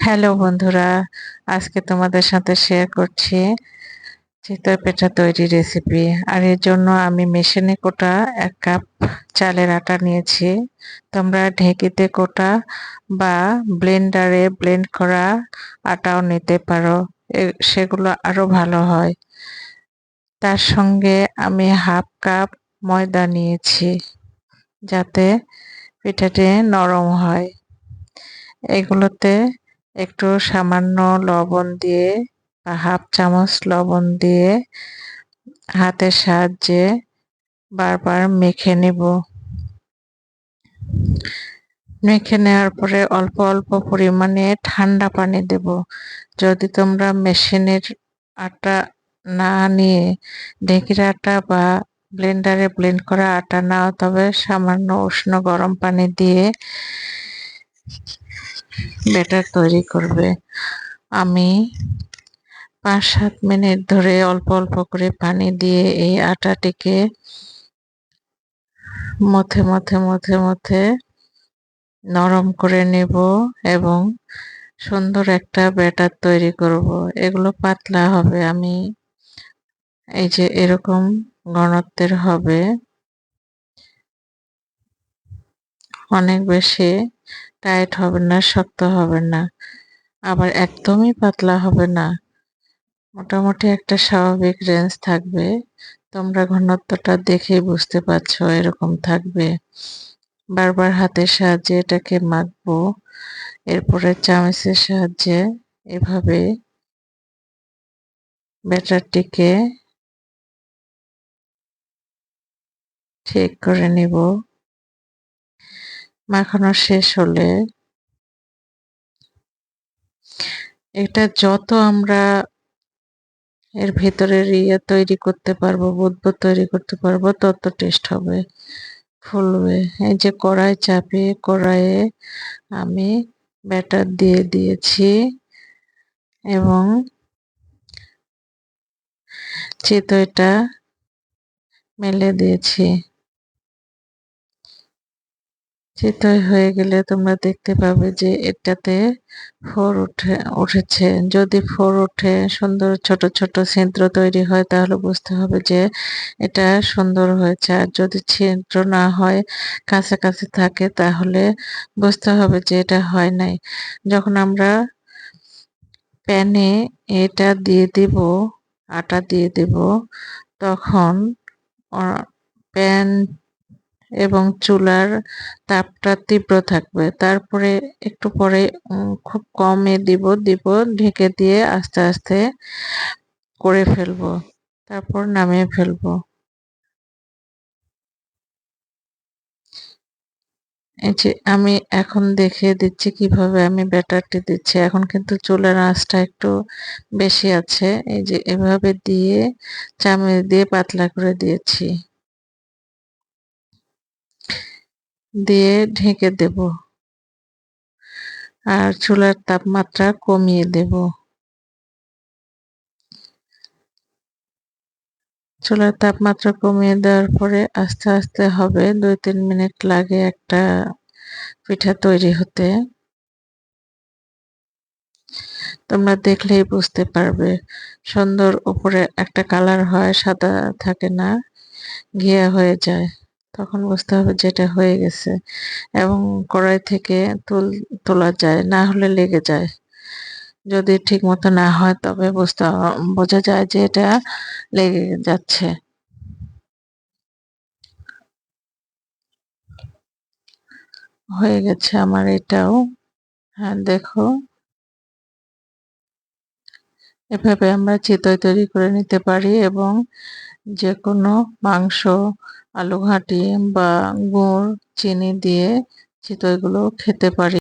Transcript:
Hello বন্ধুরা, আজকে তোমাদের সাথে শেয়ার করছি চিতই পিঠা তৈরি রেসিপি। আর এর জন্য আমি মেশিনে কোটা 1 কাপ চালের আটা নিয়েছি। তোমরা ঢেঁকিতে কোটা বা ব্লেন্ডারে ব্লেন্ড করা আটাও নিতে পারো, সেগুলো আরো ভালো হয়। তার সঙ্গে আমি 1/2 কাপ ময়দা নিয়েছি, যাতে পিঠাটি নরম হয়। এগুলোতে একটু সামান্য লবণ দিয়ে বা 1/2 চামচ লবণ দিয়ে হাতের সাহায্যে বারবার মেখে নেব। মেখে নেওয়ার পরে অল্প অল্প পরিমাণে ঠান্ডা পানি দেব। যদি তোমরা মেশিনের আটা না নিয়ে ঢেঁকির আটা বা ব্লেন্ডারে ব্লেন্ড করা আটা নাও, তবে সামান্য উষ্ণ গরম পানি দিয়ে ব্যাটার তৈরি করবে। আমি 5-7 মিনিট ধরে অল্প অল্প করে পানি দিয়ে এই আটাটিকে মথে নরম করে নেব এবং সুন্দর একটা ব্যাটার তৈরি করব। এগুলো পাতলা হবে, আমি এই যে এরকম ঘনত্বের হবে, অনেক বেশি টাইট হবে না, শক্ত হবে না, আবার একদমই পাতলা হবে না, মোটামুটি একটা স্বাভাবিক রেঞ্জ থাকবে। তোমরা ঘনত্বটা দেখেই বুঝতে পারছো, এরকম থাকবে। বারবার হাতের সাহায্যে এটাকে মাখবো, এরপরে চামচের সাহায্যে এভাবে ব্যাটারটিকে ঠিক করে নিব। মাখানো শেষ হলে এটা যত আমরা এর ভেতরের তৈরি করতে পারবো, বুদবুদ তৈরি করতে পারবো, তত টেস্ট হবে, ফুলবে। এই যে কড়াই চাপিয়ে কড়াইয়ে আমি ব্যাটার দিয়ে দিয়েছি এবং চিতইটা মেলে দিয়েছি। চিতই হয়ে গেলে তোমরা দেখতে পাবে যে এটাতে উঠেছে। যদি ফোর ওঠে, সুন্দর ছোট ছোট ছিদ্র তৈরি হয়, তাহলে বুঝতে হবে যে এটা সুন্দর হয়েছে। আর যদি ছিদ্র না হয়, কাছাকাছি থাকে, তাহলে বুঝতে হবে যে এটা হয় নাই। যখন আমরা প্যানে এটা দিয়ে দিব, আটা দিয়ে দিব, তখন প্যান এবং চুলার তাপটা তীব্র থাকবে। তারপরে একটু পরে খুব কমে দিব, ঢেকে দিয়ে আস্তে আস্তে করে ফেলবো, তারপর নামিয়ে ফেলবো। এই যে আমি এখন দেখিয়ে দিচ্ছি কিভাবে আমি ব্যাটারটি দিচ্ছি। এখন কিন্তু চুলার আঁচটা একটু বেশি আছে। এই যে এভাবে দিয়ে চামচ দিয়ে পাতলা করে দিয়েছি, দিয়ে ঢেকে দেব আর চুলার তাপমাত্রা কমিয়ে দেব। চুলার তাপমাত্রা কমিয়ে দেওয়ার পরে আস্তে আস্তে হবে, 2-3 মিনিট লাগে একটা পিঠা তৈরি হতে। তোমরা দেখলেই বুঝতে পারবে, সুন্দর উপরে একটা কালার হয়, সাদা থাকে না, ঘিয়া হয়ে যায়, তখন বুঝতে হবে যে এটা হয়ে গেছে। এবং কড়াই থেকে তোলা যায়, না হলে লেগে যায়। যদি ঠিক মতো না হয়, তবে বোঝা যায় যে এটা লেগে যাচ্ছে। হয়ে গেছে আমার এটাও। হ্যাঁ, দেখো, এভাবে আমরা চিতই তৈরি করে নিতে পারি এবং যে কোনো মাংস, আলু ঘাঁটি বা গুড়, চিনি দিয়ে চিতইগুলো খেতে পারি।